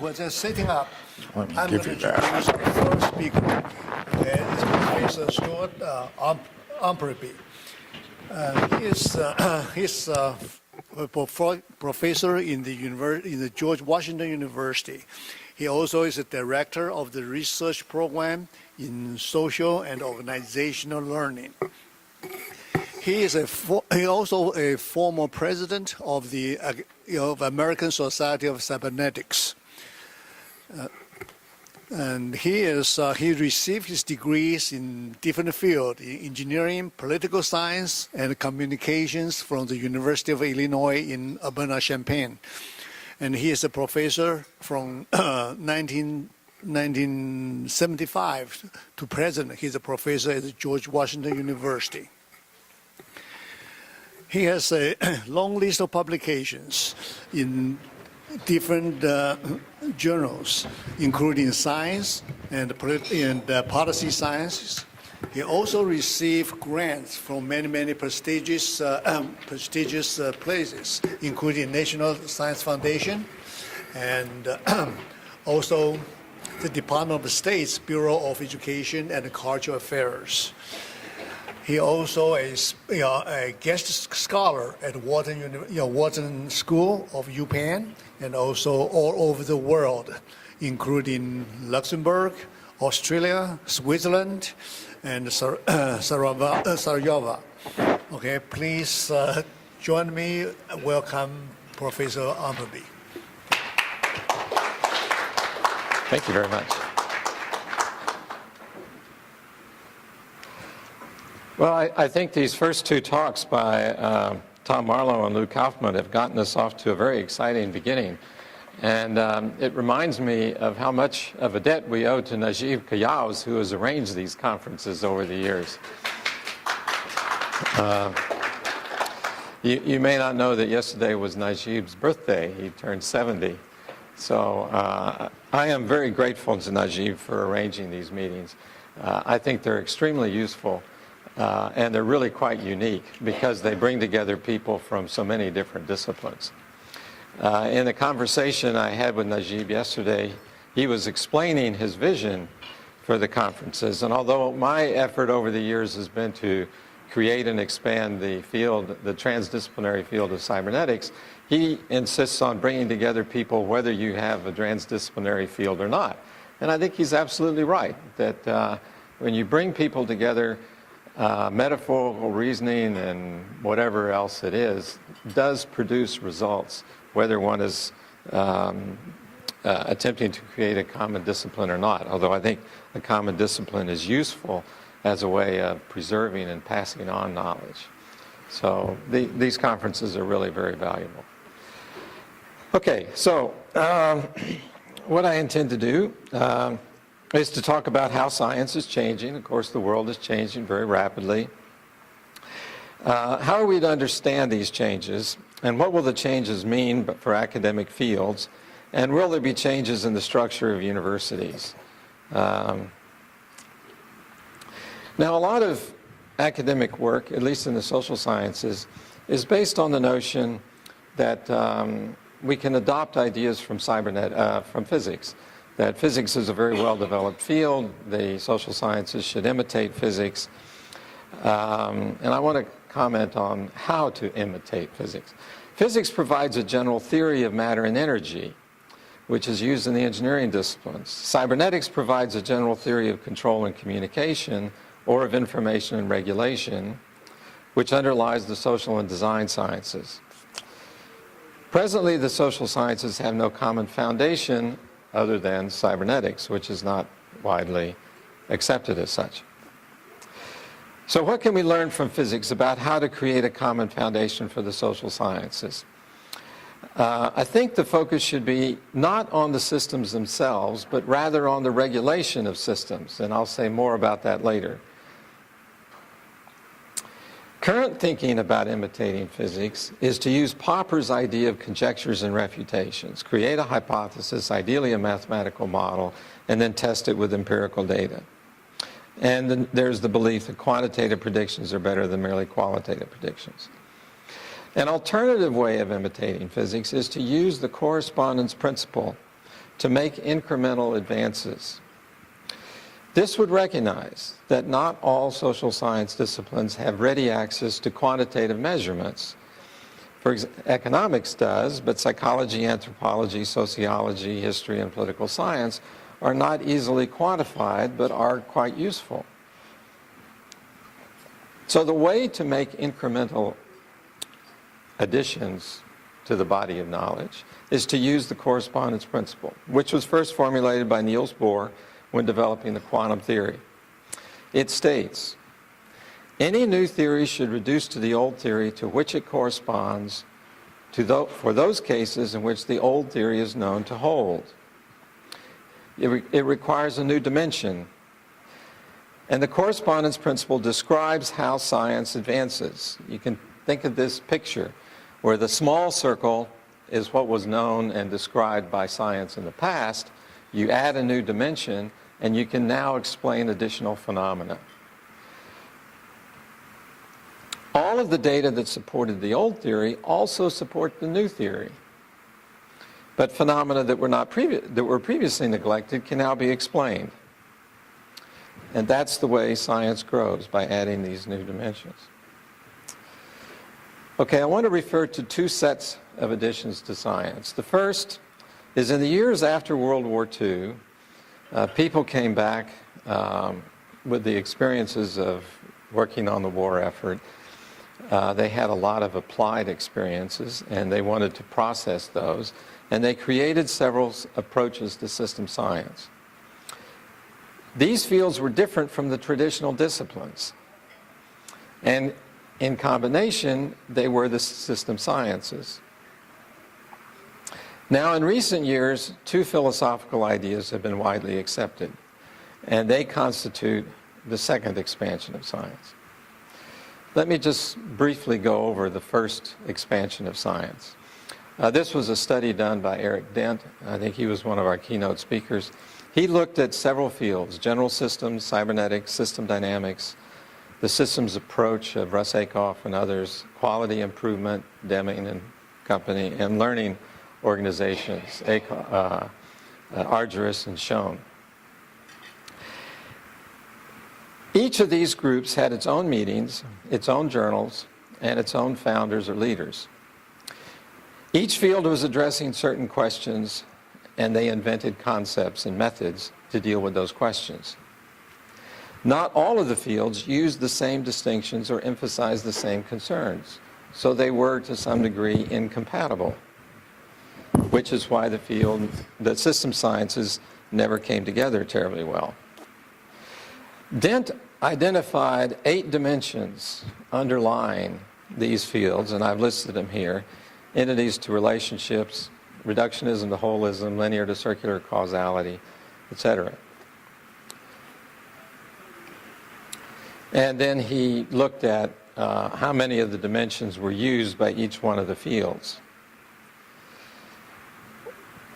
We're just setting up. Let me I'm give going you to that. introduce the first speaker. It's Professor Stuart Umpleby. He's a professor in the George Washington University. He also is a director of the research program in social and organizational learning. He is also a former president of the American Society of Cybernetics. And he received his degrees in different fields, in engineering, political science, and communications from the University of Illinois in Urbana-Champaign. And he is a professor from 1975 to present. He's a professor at the George Washington University. He has a long list of publications in different journals, including science and policy sciences. He also received grants from many prestigious places, including National Science Foundation and also the Department of State's Bureau of Education and Cultural Affairs. He also is a guest scholar at Wharton School of UPenn, and also all over the world, including Luxembourg, Australia, Switzerland, and Sarajevo. Okay, please join me. Welcome, Professor Umpleby. Thank you very much. Well, I think these first two talks by Tom Marlowe and Lou Kaufman have gotten us off to a very exciting beginning. And it reminds me of how much of a debt we owe to Najib Kayals, who has arranged these conferences over the years. You may not know that yesterday was Najib's birthday. He turned 70. So I am very grateful to Najib for arranging these meetings. I think they're extremely useful. And they're really quite unique because they bring together people from so many different disciplines. In the conversation I had with Najib yesterday, he was explaining his vision for the conferences. And although my effort over the years has been to create and expand the field, the transdisciplinary field of cybernetics, he insists on bringing together people whether you have a transdisciplinary field or not. And I think he's absolutely right, that when you bring people together, metaphorical reasoning and whatever else it is does produce results, whether one is attempting to create a common discipline or not. Although I think a common discipline is useful as a way of preserving and passing on knowledge. So these conferences are really very valuable. Okay, so what I intend to do is to talk about how science is changing. Of course, the world is changing very rapidly. How are we to understand these changes, and what will the changes mean for academic fields, and will there be changes in the structure of universities? Now, a lot of academic work, at least in the social sciences, is based on the notion that we can adopt ideas from physics. That physics is a very well-developed field. The social sciences should imitate physics. And I want to comment on how to imitate physics. Physics provides a general theory of matter and energy, which is used in the engineering disciplines. Cybernetics provides a general theory of control and communication, or of information and regulation, which underlies the social and design sciences. Presently, the social sciences have no common foundation other than cybernetics, which is not widely accepted as such. So what can we learn from physics about how to create a common foundation for the social sciences? I think the focus should be not on the systems themselves, but rather on the regulation of systems, and I'll say more about that later. Current thinking about imitating physics is to use Popper's idea of conjectures and refutations, create a hypothesis, ideally a mathematical model, and then test it with empirical data. And then there's the belief that quantitative predictions are better than merely qualitative predictions. An alternative way of imitating physics is to use the correspondence principle to make incremental advances. This would recognize that not all social science disciplines have ready access to quantitative measurements. For example, economics does, but psychology, anthropology, sociology, history, and political science are not easily quantified, but are quite useful. So the way to make incremental additions to the body of knowledge is to use the correspondence principle, which was first formulated by Niels Bohr when developing the quantum theory. It states, any new theory should reduce to the old theory to which it corresponds for those cases in which the old theory is known to hold. It requires a new dimension. And the correspondence principle describes how science advances. You can think of this picture where the small circle is what was known and described by science in the past. You add a new dimension, and you can now explain additional phenomena. All of the data that supported the old theory also support the new theory. But phenomena that were previously neglected can now be explained. And that's the way science grows, by adding these new dimensions. Okay, I want to refer to two sets of additions to science. The first is in the years after World War II, people came back with the experiences of working on the war effort. They had a lot of applied experiences, and they wanted to process those, and they created several approaches to system science. These fields were different from the traditional disciplines, and in combination, they were the system sciences. Now, in recent years, two philosophical ideas have been widely accepted, and they constitute the second expansion of science. Let me just briefly go over the first expansion of science. This was a study done by Eric Dent. I think he was one of our keynote speakers. He looked at several fields: general systems, cybernetics, system dynamics, the systems approach of Russ Akoff and others, quality improvement, Deming and company, and learning organizations, Argyris and Schoen. Each of these groups had its own meetings, its own journals, and its own founders or leaders. Each field was addressing certain questions, and they invented concepts and methods to deal with those questions. Not all of the fields used the same distinctions or emphasized the same concerns, so they were to some degree incompatible, which is why the system sciences never came together terribly well. Dent identified 8 dimensions underlying these fields, and I've listed them here: entities to relationships, reductionism to holism, linear to circular causality, etc. And then he looked at how many of the dimensions were used by each one of the fields.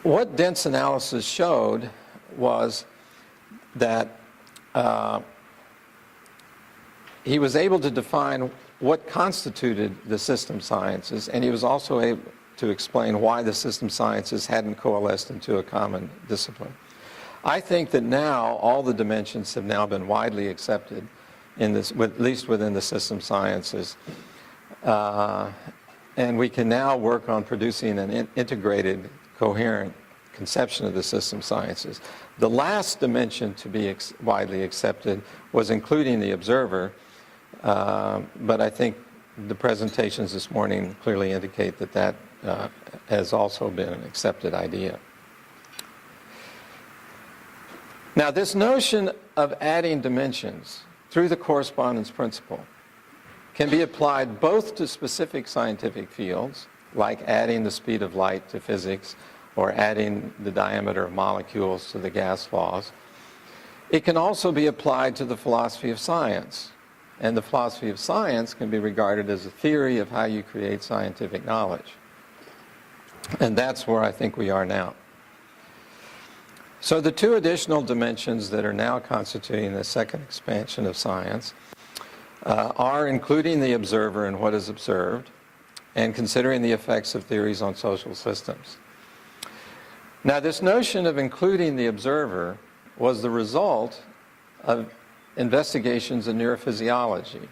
What Dent's analysis showed was that he was able to define what constituted the system sciences, and he was also able to explain why the system sciences hadn't coalesced into a common discipline. I think that now all the dimensions have now been widely accepted, at least within the system sciences, and we can now work on producing an integrated, coherent conception of the system sciences. The last dimension to be widely accepted was including the observer, but I think the presentations this morning clearly indicate that that has also been an accepted idea. Now, this notion of adding dimensions through the correspondence principle can be applied both to specific scientific fields, like adding the speed of light to physics or adding the diameter of molecules to the gas laws. It can also be applied to the philosophy of science, and the philosophy of science can be regarded as a theory of how you create scientific knowledge. And that's where I think we are now. So the two additional dimensions that are now constituting the second expansion of science are including the observer and what is observed, and considering the effects of theories on social systems. Now, this notion of including the observer was the result of investigations in neurophysiology.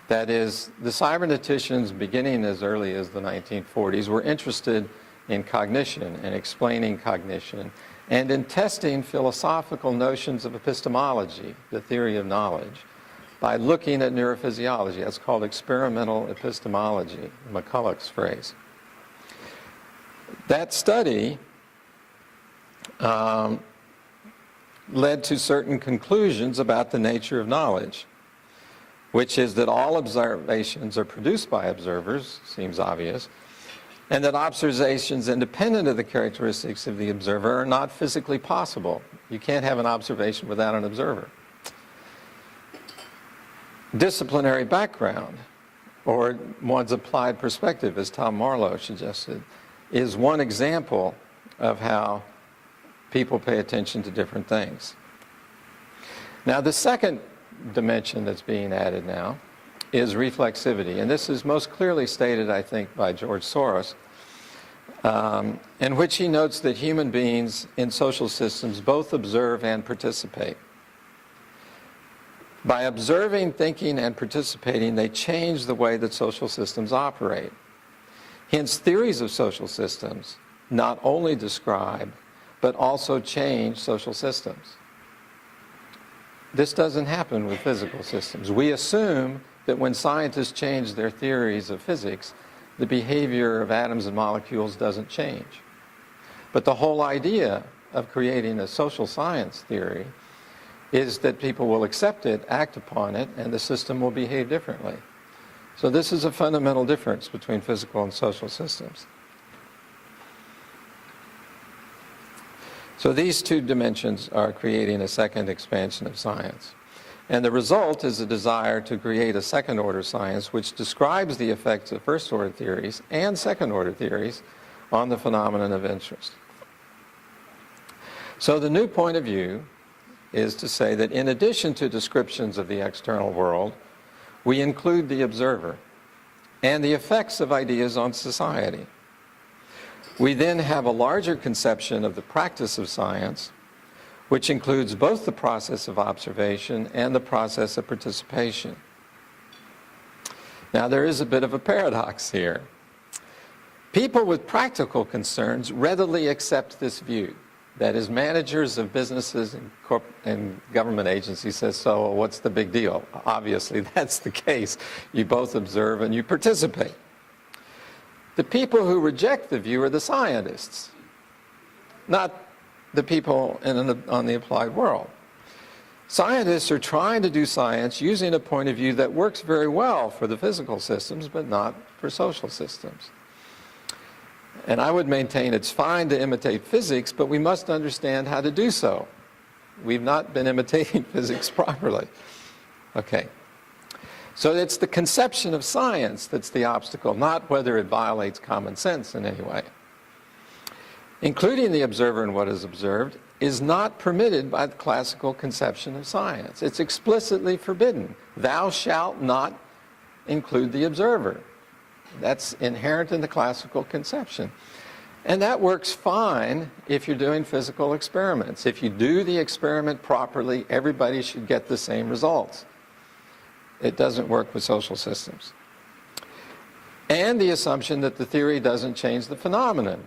That is, the cyberneticians, beginning as early as the 1940s, were interested in cognition and explaining cognition and in testing philosophical notions of epistemology, the theory of knowledge, by looking at neurophysiology. That's called experimental epistemology, McCulloch's phrase. That study led to certain conclusions about the nature of knowledge, which is that all observations are produced by observers, seems obvious, and that observations independent of the characteristics of the observer are not physically possible. You can't have an observation without an observer. Disciplinary background, or one's applied perspective, as Tom Marlowe suggested, is one example of how people pay attention to different things. Now, the second dimension that's being added now is reflexivity, and this is most clearly stated, I think, by George Soros, in which he notes that human beings in social systems both observe and participate. By observing, thinking, and participating, they change the way that social systems operate. Hence, theories of social systems not only describe, but also change social systems. This doesn't happen with physical systems. We assume that when scientists change their theories of physics, the behavior of atoms and molecules doesn't change. But the whole idea of creating a social science theory is that people will accept it, act upon it, and the system will behave differently. So this is a fundamental difference between physical and social systems. So these two dimensions are creating a second expansion of science. And the result is a desire to create a second-order science which describes the effects of first-order theories and second-order theories on the phenomenon of interest. So the new point of view is to say that in addition to descriptions of the external world, we include the observer and the effects of ideas on society. We then have a larger conception of the practice of science, which includes both the process of observation and the process of participation. Now, there is a bit of a paradox here. People with practical concerns readily accept this view. That is, managers of businesses and government agencies say, so what's the big deal? Obviously, that's the case. You both observe and you participate. The people who reject the view are the scientists, not the people on the applied world. Scientists are trying to do science using a point of view that works very well for the physical systems, but not for social systems. And I would maintain it's fine to imitate physics, but we must understand how to do so. We've not been imitating physics properly. Okay. So it's the conception of science that's the obstacle, not whether it violates common sense in any way. Including the observer in what is observed is not permitted by the classical conception of science. It's explicitly forbidden. Thou shalt not include the observer. That's inherent in the classical conception. And that works fine if you're doing physical experiments. If you do the experiment properly, everybody should get the same results. It doesn't work with social systems. And the assumption that the theory doesn't change the phenomenon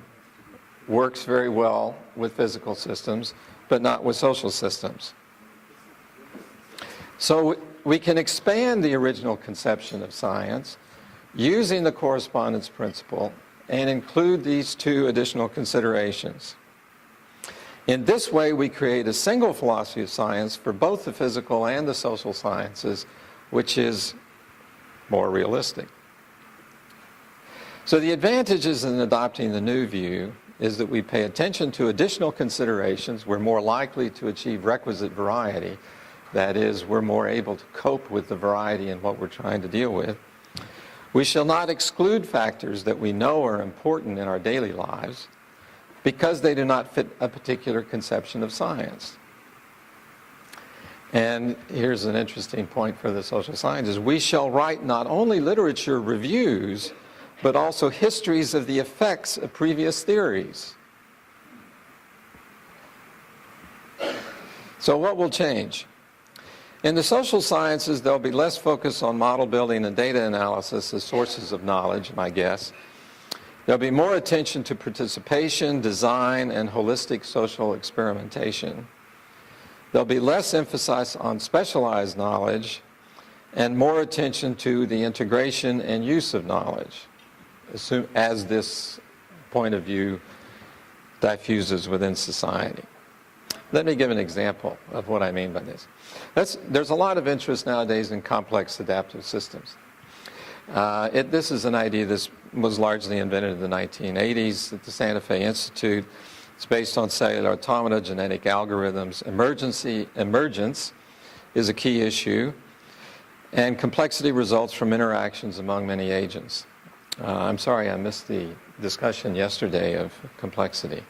works very well with physical systems, but not with social systems. So we can expand the original conception of science using the correspondence principle and include these two additional considerations. In this way, we create a single philosophy of science for both the physical and the social sciences, which is more realistic. So the advantages in adopting the new view is that we pay attention to additional considerations. We're more likely to achieve requisite variety. That is, we're more able to cope with the variety in what we're trying to deal with. We shall not exclude factors that we know are important in our daily lives because they do not fit a particular conception of science. And here's an interesting point for the social sciences. We shall write not only literature reviews, but also histories of the effects of previous theories. So what will change? In the social sciences, there'll be less focus on model building and data analysis as sources of knowledge, my guess. There'll be more attention to participation, design, and holistic social experimentation. There'll be less emphasis on specialized knowledge and more attention to the integration and use of knowledge as this point of view diffuses within society. Let me give an example of what I mean by this. There's a lot of interest nowadays in complex adaptive systems. This is an idea that was largely invented in the 1980s at the Santa Fe Institute. It's based on cellular automata, genetic algorithms. Emergence is a key issue, and complexity results from interactions among many agents. I'm sorry I missed the discussion yesterday of complexity.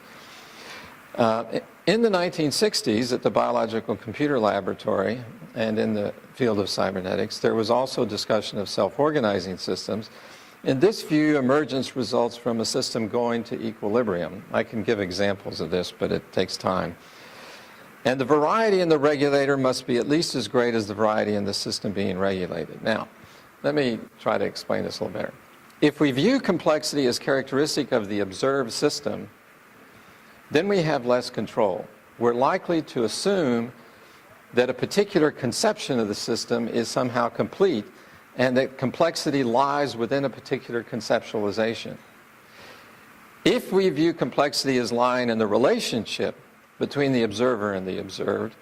In the 1960s at the Biological Computer Laboratory and in the field of cybernetics, there was also discussion of self-organizing systems. In this view, emergence results from a system going to equilibrium. I can give examples of this, but it takes time. And the variety in the regulator must be at least as great as the variety in the system being regulated. Now, let me try to explain this a little better. If we view complexity as characteristic of the observed system, then we have less control. We're likely to assume that a particular conception of the system is somehow complete and that complexity lies within a particular conceptualization. If we view complexity as lying in the relationship between the observer and the observed,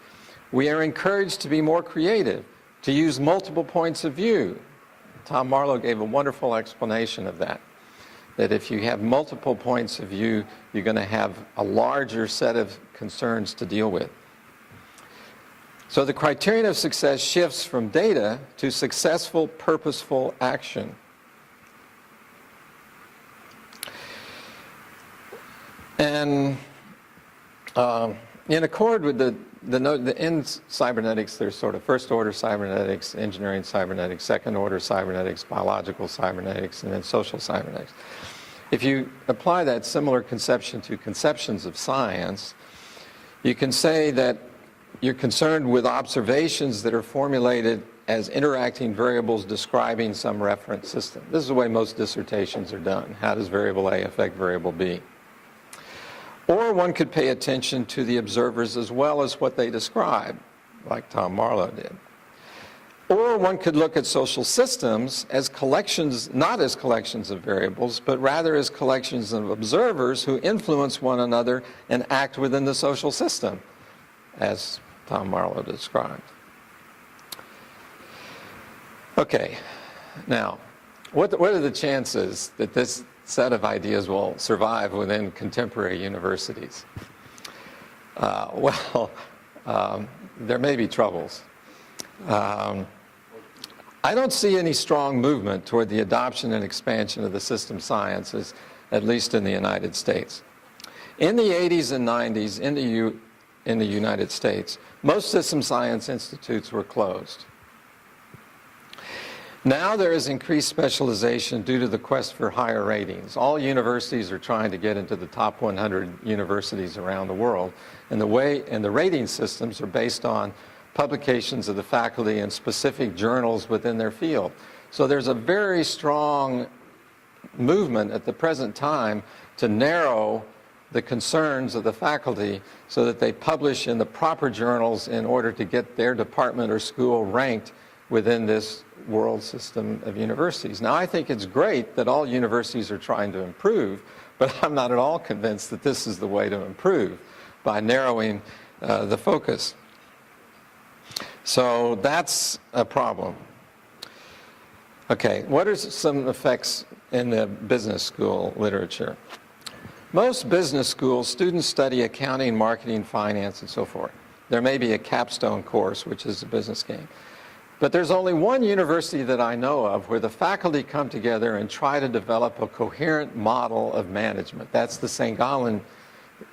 we are encouraged to be more creative, to use multiple points of view. Tom Marlowe gave a wonderful explanation of that if you have multiple points of view, you're going to have a larger set of concerns to deal with. So the criterion of success shifts from data to successful, purposeful action. And in accord with in cybernetics, there's sort of first-order cybernetics, engineering cybernetics, second-order cybernetics, biological cybernetics, and then social cybernetics. If you apply that similar conception to conceptions of science, you can say that you're concerned with observations that are formulated as interacting variables describing some reference system. This is the way most dissertations are done. How does variable A affect variable B? Or one could pay attention to the observers as well as what they describe, like Tom Marlowe did. Or one could look at social systems as collections, not as collections of variables, but rather as collections of observers who influence one another and act within the social system, as Tom Marlowe described. Okay, now, what are the chances that this set of ideas will survive within contemporary universities? There may be troubles. I don't see any strong movement toward the adoption and expansion of the system sciences, at least in the United States. In the 80s and 90s, in the United States, most system science institutes were closed. Now there is increased specialization due to the quest for higher ratings. All universities are trying to get into the top 100 universities around the world, and the rating systems are based on publications of the faculty in specific journals within their field. So there's a very strong movement at the present time to narrow the concerns of the faculty so that they publish in the proper journals in order to get their department or school ranked within this world system of universities. Now, I think it's great that all universities are trying to improve, but I'm not at all convinced that this is the way to improve, by narrowing the focus. So that's a problem. Okay, what are some effects in the business school literature? Most business schools, students study accounting, marketing, finance, and so forth. There may be a capstone course, which is a business game. But there's only one university that I know of where the faculty come together and try to develop a coherent model of management. That's the St. Gallen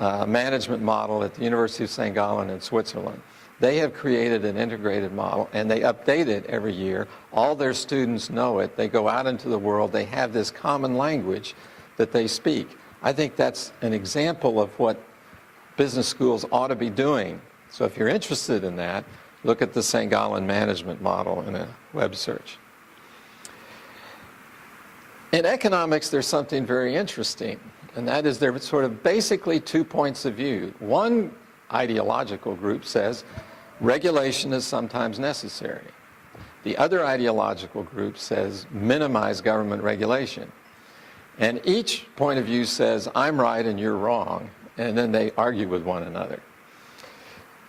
management model at the University of St. Gallen in Switzerland. They have created an integrated model, and they update it every year. All their students know it. They go out into the world. They have this common language that they speak. I think that's an example of what business schools ought to be doing, So if you're interested in that, look at the St. Gallen management model in a web search. In economics, there's something very interesting, and that is there are sort of basically 2 points of view. One ideological group says regulation is sometimes necessary. The other ideological group says minimize government regulation. And each point of view says, I'm right and you're wrong, and then they argue with one another.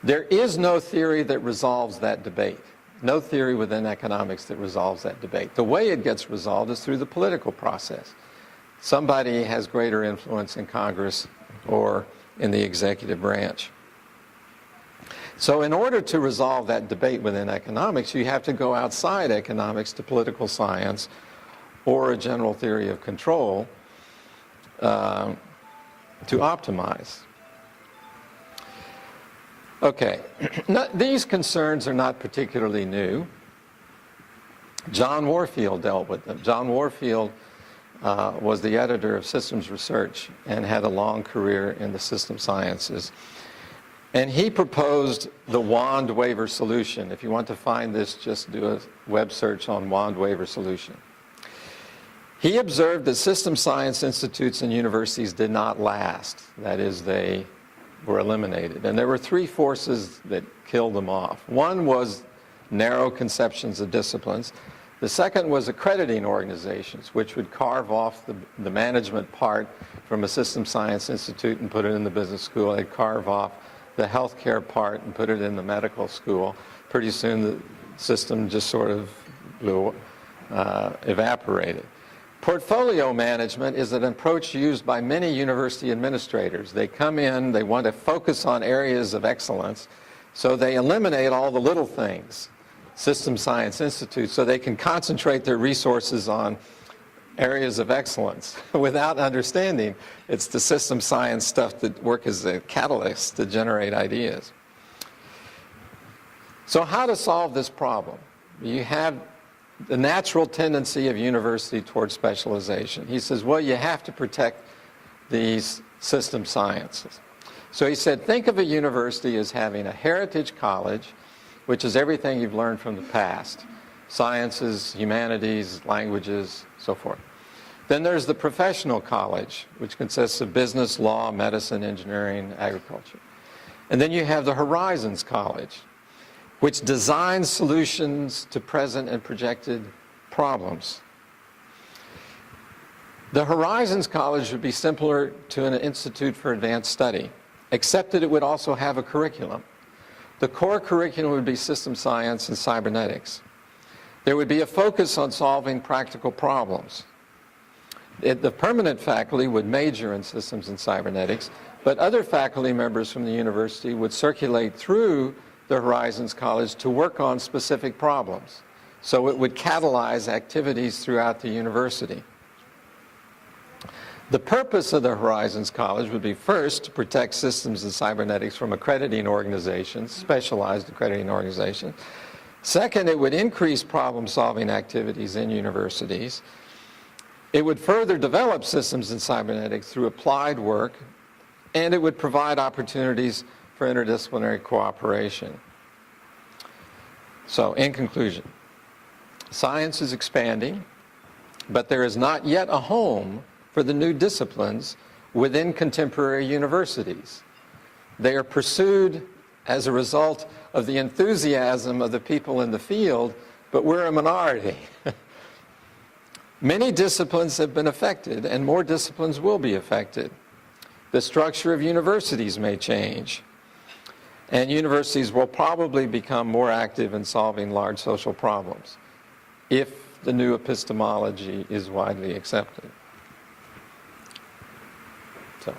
There is no theory that resolves that debate. No theory within economics that resolves that debate. The way it gets resolved is through the political process. Somebody has greater influence in Congress or in the executive branch. So in order to resolve that debate within economics, you have to go outside economics to political science or a general theory of control to optimize. Okay, these concerns are not particularly new. John Warfield dealt with them. John Warfield was the editor of Systems Research and had a long career in the system sciences. And he proposed the wand-waiver solution. If you want to find this, just do a web search on wand-waiver solution. He observed that system science institutes and universities did not last. That is, they were eliminated. And there were 3 forces that killed them off. One was narrow conceptions of disciplines. The second was accrediting organizations, which would carve off the management part from a system science institute and put it in the business school. They'd carve off the healthcare part and put it in the medical school. Pretty soon the system just sort of evaporated. Portfolio management is an approach used by many university administrators. They come in, they want to focus on areas of excellence, so they eliminate all the little things, system science institutes, so they can concentrate their resources on areas of excellence without understanding it's the system science stuff that work as a catalyst to generate ideas. So how to solve this problem? You have the natural tendency of university towards specialization. He says, well, you have to protect these system sciences. So he said, think of a university as having a heritage college, which is everything you've learned from the past, sciences, humanities, languages, so forth. Then there's the professional college, which consists of business, law, medicine, engineering, agriculture. And then you have the Horizons College, which designs solutions to present and projected problems. The Horizons College would be similar to an institute for advanced study, except that it would also have a curriculum. The core curriculum would be system science and cybernetics. There would be a focus on solving practical problems. The permanent faculty would major in systems and cybernetics, but other faculty members from the university would circulate through the Horizons College to work on specific problems. So it would catalyze activities throughout the university. The purpose of the Horizons College would be first to protect systems and cybernetics from accrediting organizations, specialized accrediting organizations. Second, it would increase problem-solving activities in universities. It would further develop systems and cybernetics through applied work, and it would provide opportunities for interdisciplinary cooperation. So, in conclusion, science is expanding, but there is not yet a home for the new disciplines within contemporary universities. They are pursued as a result of the enthusiasm of the people in the field, but we're a minority. Many disciplines have been affected, and more disciplines will be affected. The structure of universities may change, and universities will probably become more active in solving large social problems if the new epistemology is widely accepted. So.